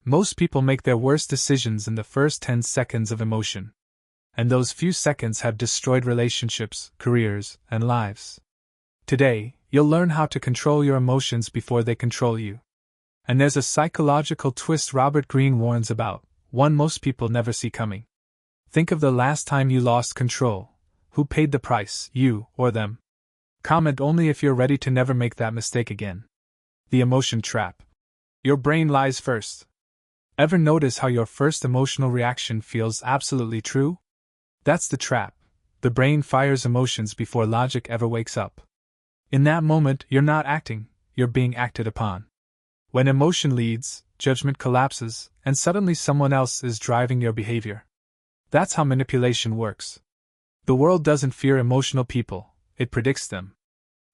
Most people make their worst decisions in the first 10 seconds of emotion. And those few seconds have destroyed relationships, careers, and lives. Today, you'll learn how to control your emotions before they control you. And there's a psychological twist Robert Greene warns about, one most people never see coming. Think of the last time you lost control. Who paid the price, you or them? Comment only if you're ready to never make that mistake again. The emotion trap. Your brain lies first. Ever notice how your first emotional reaction feels absolutely true? That's the trap. The brain fires emotions before logic ever wakes up. In that moment, you're not acting, you're being acted upon. When emotion leads, judgment collapses, and suddenly someone else is driving your behavior. That's how manipulation works. The world doesn't fear emotional people, it predicts them.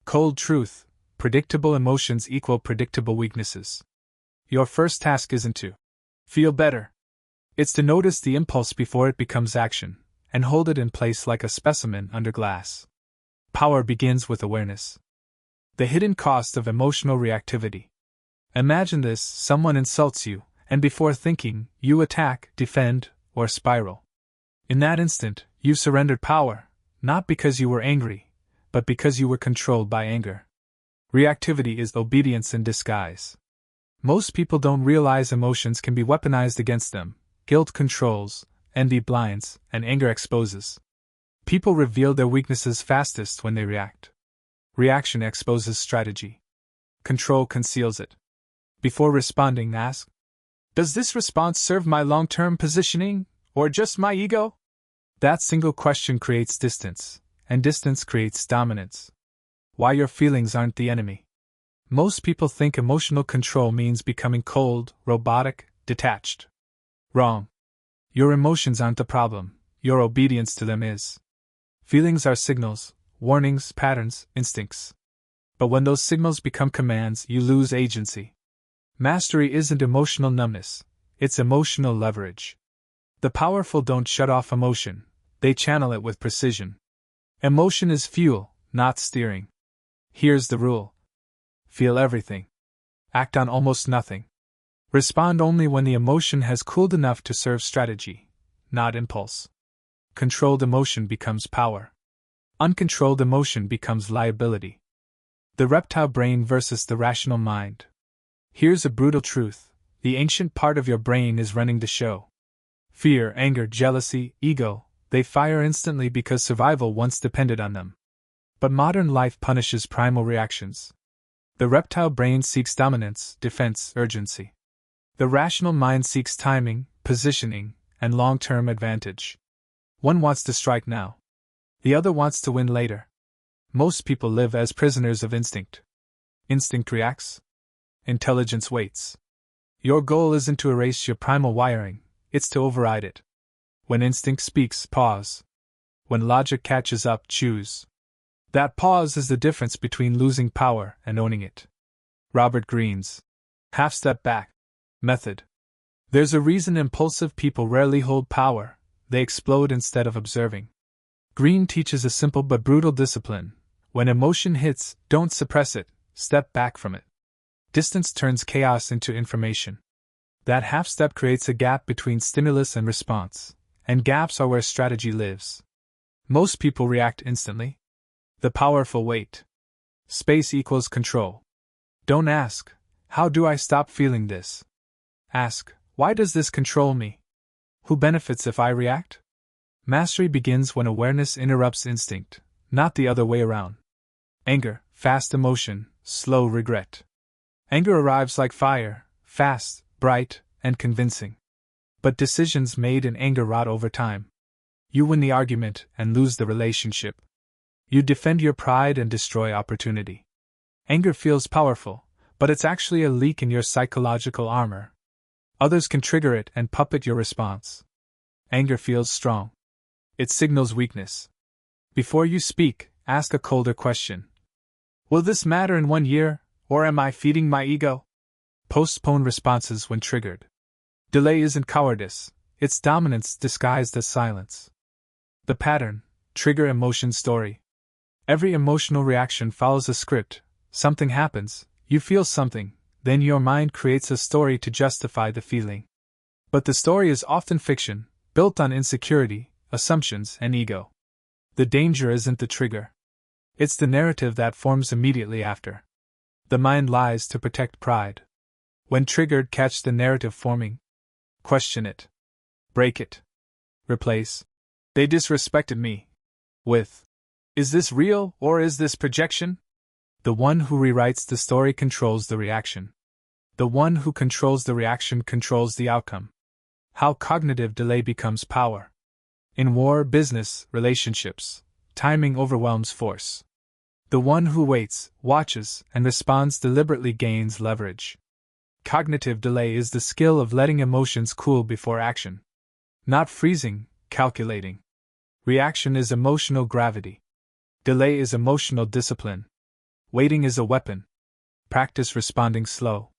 Cold truth: predictable emotions equal predictable weaknesses. Your first task isn't to feel better. It's to notice the impulse before it becomes action, and hold it in place like a specimen under glass. Power begins with awareness. The hidden cost of emotional reactivity. Imagine this: someone insults you, and before thinking, you attack, defend, or spiral. In that instant, you surrendered power, not because you were angry, but because you were controlled by anger. Reactivity is obedience in disguise. Most people don't realize emotions can be weaponized against them. Guilt controls, envy blinds, and anger exposes. People reveal their weaknesses fastest when they react. Reaction exposes strategy. Control conceals it. Before responding, ask, does this response serve my long-term positioning, or just my ego? That single question creates distance, and distance creates dominance. Why your feelings aren't the enemy. Most people think emotional control means becoming cold, robotic, detached. Wrong. Your emotions aren't the problem, your obedience to them is. Feelings are signals, warnings, patterns, instincts. But when those signals become commands, you lose agency. Mastery isn't emotional numbness, it's emotional leverage. The powerful don't shut off emotion, they channel it with precision. Emotion is fuel, not steering. Here's the rule. Feel everything. Act on almost nothing. Respond only when the emotion has cooled enough to serve strategy, not impulse. Controlled emotion becomes power. Uncontrolled emotion becomes liability. The reptile brain versus the rational mind. Here's a brutal truth: the ancient part of your brain is running the show. Fear, anger, jealousy, ego, they fire instantly because survival once depended on them. But modern life punishes primal reactions. The reptile brain seeks dominance, defense, urgency. The rational mind seeks timing, positioning, and long-term advantage. One wants to strike now. The other wants to win later. Most people live as prisoners of instinct. Instinct reacts. Intelligence waits. Your goal isn't to erase your primal wiring, it's to override it. When instinct speaks, pause. When logic catches up, choose. That pause is the difference between losing power and owning it. Robert Greene's half-step back method. There's a reason impulsive people rarely hold power, they explode instead of observing. Greene teaches a simple but brutal discipline. When emotion hits, don't suppress it, step back from it. Distance turns chaos into information. That half-step creates a gap between stimulus and response, and gaps are where strategy lives. Most people react instantly. The powerful wait. Space equals control. Don't ask, how do I stop feeling this? Ask, why does this control me? Who benefits if I react? Mastery begins when awareness interrupts instinct, not the other way around. Anger, fast emotion, slow regret. Anger arrives like fire, fast, bright, and convincing. But decisions made in anger rot over time. You win the argument and lose the relationship. You defend your pride and destroy opportunity. Anger feels powerful, but it's actually a leak in your psychological armor. Others can trigger it and puppet your response. Anger feels strong. It signals weakness. Before you speak, ask a colder question. Will this matter in 1 year, or am I feeding my ego? Postpone responses when triggered. Delay isn't cowardice, it's dominance disguised as silence. The pattern: trigger emotion story. Every emotional reaction follows a script. Something happens, you feel something, then your mind creates a story to justify the feeling. But the story is often fiction, built on insecurity, assumptions, and ego. The danger isn't the trigger. It's the narrative that forms immediately after. The mind lies to protect pride. When triggered, catch the narrative forming. Question it. Break it. Replace, "They disrespected me," with, "Is this real or is this projection?" The one who rewrites the story controls the reaction. The one who controls the reaction controls the outcome. How cognitive delay becomes power. In war, business, relationships, timing overwhelms force. The one who waits, watches, and responds deliberately gains leverage. Cognitive delay is the skill of letting emotions cool before action. Not freezing, calculating. Reaction is emotional gravity. Delay is emotional discipline. Waiting is a weapon. Practice responding slow.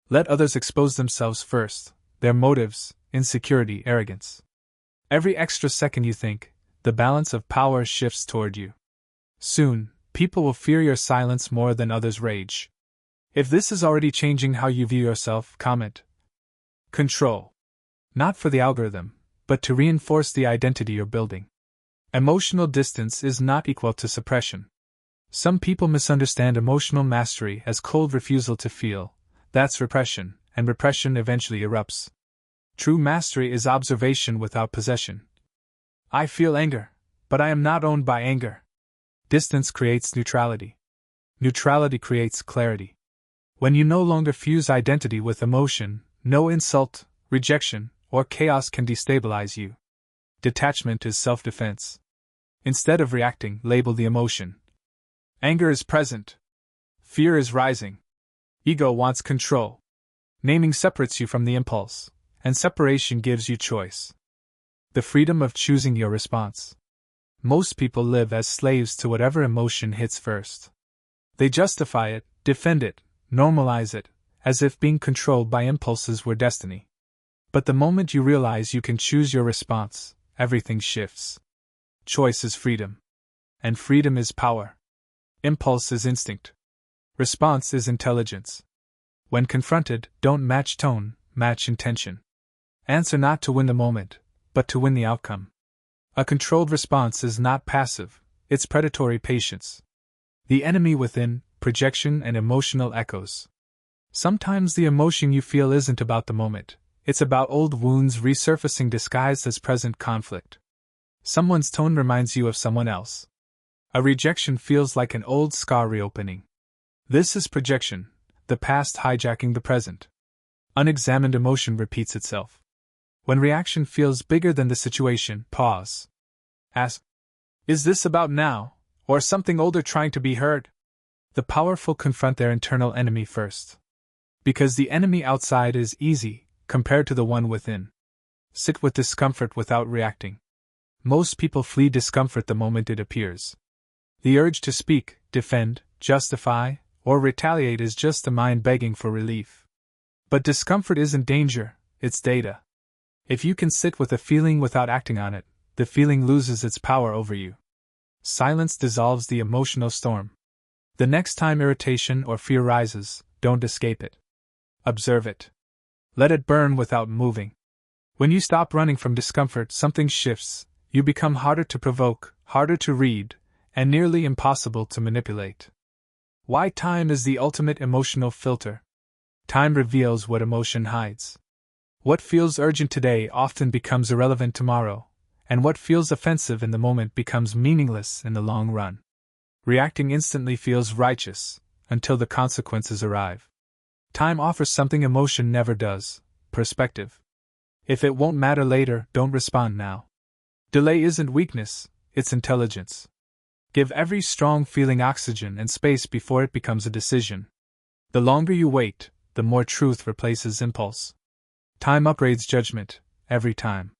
Let others expose themselves first, their motives, insecurity, arrogance. Every extra second you think, the balance of power shifts toward you. Soon, people will fear your silence more than others' rage. If this is already changing how you view yourself, comment. Control. Not for the algorithm, but to reinforce the identity you're building. Emotional distance is not equal to suppression. Some people misunderstand emotional mastery as cold refusal to feel. That's repression, and repression eventually erupts. True mastery is observation without possession. I feel anger, but I am not owned by anger. Distance creates neutrality. Neutrality creates clarity. When you no longer fuse identity with emotion, no insult, rejection, or chaos can destabilize you. Detachment is self-defense. Instead of reacting, label the emotion. Anger is present. Fear is rising. Ego wants control. Naming separates you from the impulse, and separation gives you choice. The freedom of choosing your response. Most people live as slaves to whatever emotion hits first. They justify it, defend it, normalize it, as if being controlled by impulses were destiny. But the moment you realize you can choose your response, everything shifts. Choice is freedom. And freedom is power. Impulse is instinct. Response is intelligence. When confronted, don't match tone, match intention. Answer not to win the moment, but to win the outcome. A controlled response is not passive, it's predatory patience. The enemy within, projection and emotional echoes. Sometimes the emotion you feel isn't about the moment, it's about old wounds resurfacing disguised as present conflict. Someone's tone reminds you of someone else. A rejection feels like an old scar reopening. This is projection, the past hijacking the present. Unexamined emotion repeats itself. When reaction feels bigger than the situation, pause. Ask, is this about now, or something older trying to be heard? The powerful confront their internal enemy first. Because the enemy outside is easy, compared to the one within. Sit with discomfort without reacting. Most people flee discomfort the moment it appears. The urge to speak, defend, justify, or retaliate is just the mind begging for relief. But discomfort isn't danger, it's data. If you can sit with a feeling without acting on it, the feeling loses its power over you. Silence dissolves the emotional storm. The next time irritation or fear rises, don't escape it. Observe it. Let it burn without moving. When you stop running from discomfort, something shifts. You become harder to provoke, harder to read, and nearly impossible to manipulate. Why time is the ultimate emotional filter. Time reveals what emotion hides. What feels urgent today often becomes irrelevant tomorrow, and what feels offensive in the moment becomes meaningless in the long run. Reacting instantly feels righteous, until the consequences arrive. Time offers something emotion never does: perspective. If it won't matter later, don't respond now. Delay isn't weakness, it's intelligence. Give every strong feeling oxygen and space before it becomes a decision. The longer you wait, the more truth replaces impulse. Time upgrades judgment, every time.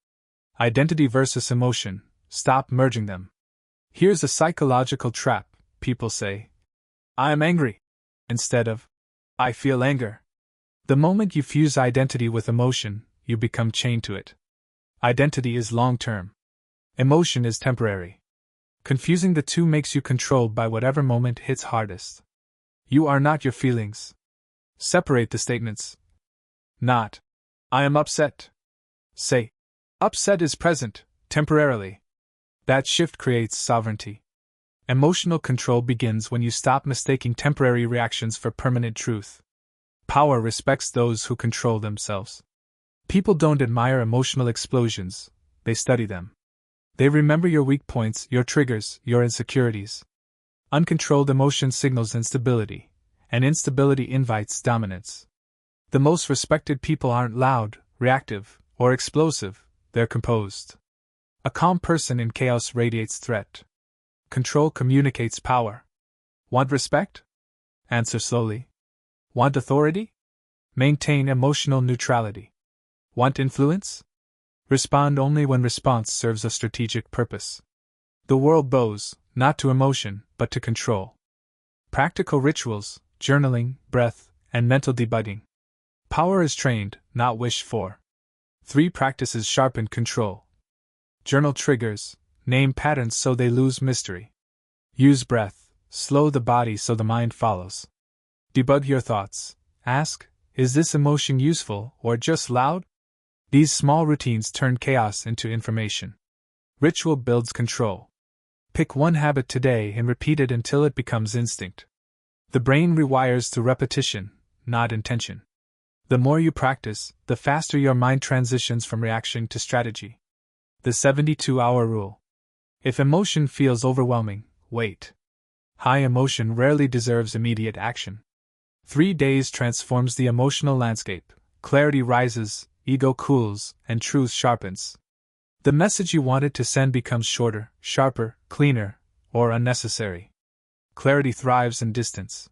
Identity versus emotion, stop merging them. Here's a psychological trap: people say, I am angry, instead of, I feel anger. The moment you fuse identity with emotion, you become chained to it. Identity is long-term. Emotion is temporary. Confusing the two makes you controlled by whatever moment hits hardest. You are not your feelings. Separate the statements. Not, I am upset. Say, upset is present, temporarily. That shift creates sovereignty. Emotional control begins when you stop mistaking temporary reactions for permanent truth. Power respects those who control themselves. People don't admire emotional explosions, they study them. They remember your weak points, your triggers, your insecurities. Uncontrolled emotion signals instability, and instability invites dominance. The most respected people aren't loud, reactive, or explosive, they're composed. A calm person in chaos radiates threat. Control communicates power. Want respect? Answer slowly. Want authority? Maintain emotional neutrality. Want influence? Respond only when response serves a strategic purpose. The world bows, not to emotion, but to control. Practical rituals, journaling, breath, and mental debugging. Power is trained, not wished for. 3 practices sharpen control. Journal triggers, name patterns so they lose mystery. Use breath, slow the body so the mind follows. Debug your thoughts. Ask, is this emotion useful or just loud? These small routines turn chaos into information. Ritual builds control. Pick one habit today and repeat it until it becomes instinct. The brain rewires through repetition, not intention. The more you practice, the faster your mind transitions from reaction to strategy. The 72-hour rule. If emotion feels overwhelming, wait. High emotion rarely deserves immediate action. 3 days transforms the emotional landscape. Clarity rises, ego cools, and truth sharpens. The message you wanted to send becomes shorter, sharper, cleaner, or unnecessary. Clarity thrives in distance.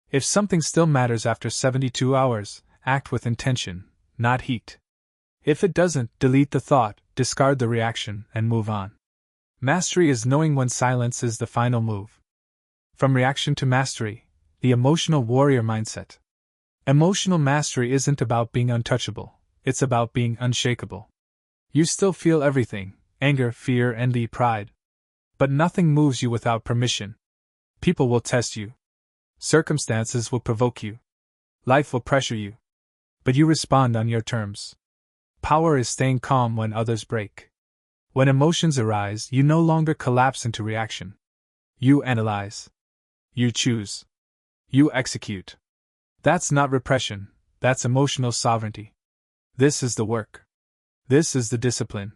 If something still matters after 72 hours, act with intention, not heat. If it doesn't, delete the thought, discard the reaction, and move on. Mastery is knowing when silence is the final move. From reaction to mastery, the emotional warrior mindset. Emotional mastery isn't about being untouchable, it's about being unshakable. You still feel everything: anger, fear, envy, pride. But nothing moves you without permission. People will test you. Circumstances will provoke you. Life will pressure you. But you respond on your terms. Power is staying calm when others break. When emotions arise, you no longer collapse into reaction. You analyze. You choose. You execute. That's not repression, that's emotional sovereignty. This is the work. This is the discipline.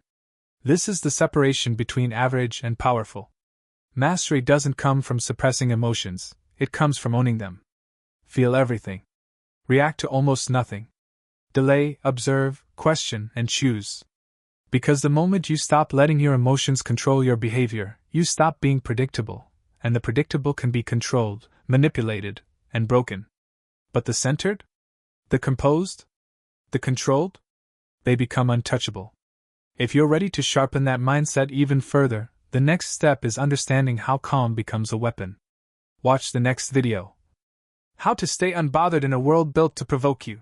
This is the separation between average and powerful. Mastery doesn't come from suppressing emotions, it comes from owning them. Feel everything. React to almost nothing. Delay, observe, question, and choose. Because the moment you stop letting your emotions control your behavior, you stop being predictable, and the predictable can be controlled, manipulated, and broken. But the centered? The composed? The controlled? They become untouchable. If you're ready to sharpen that mindset even further, the next step is understanding how calm becomes a weapon. Watch the next video. How to stay unbothered in a world built to provoke you.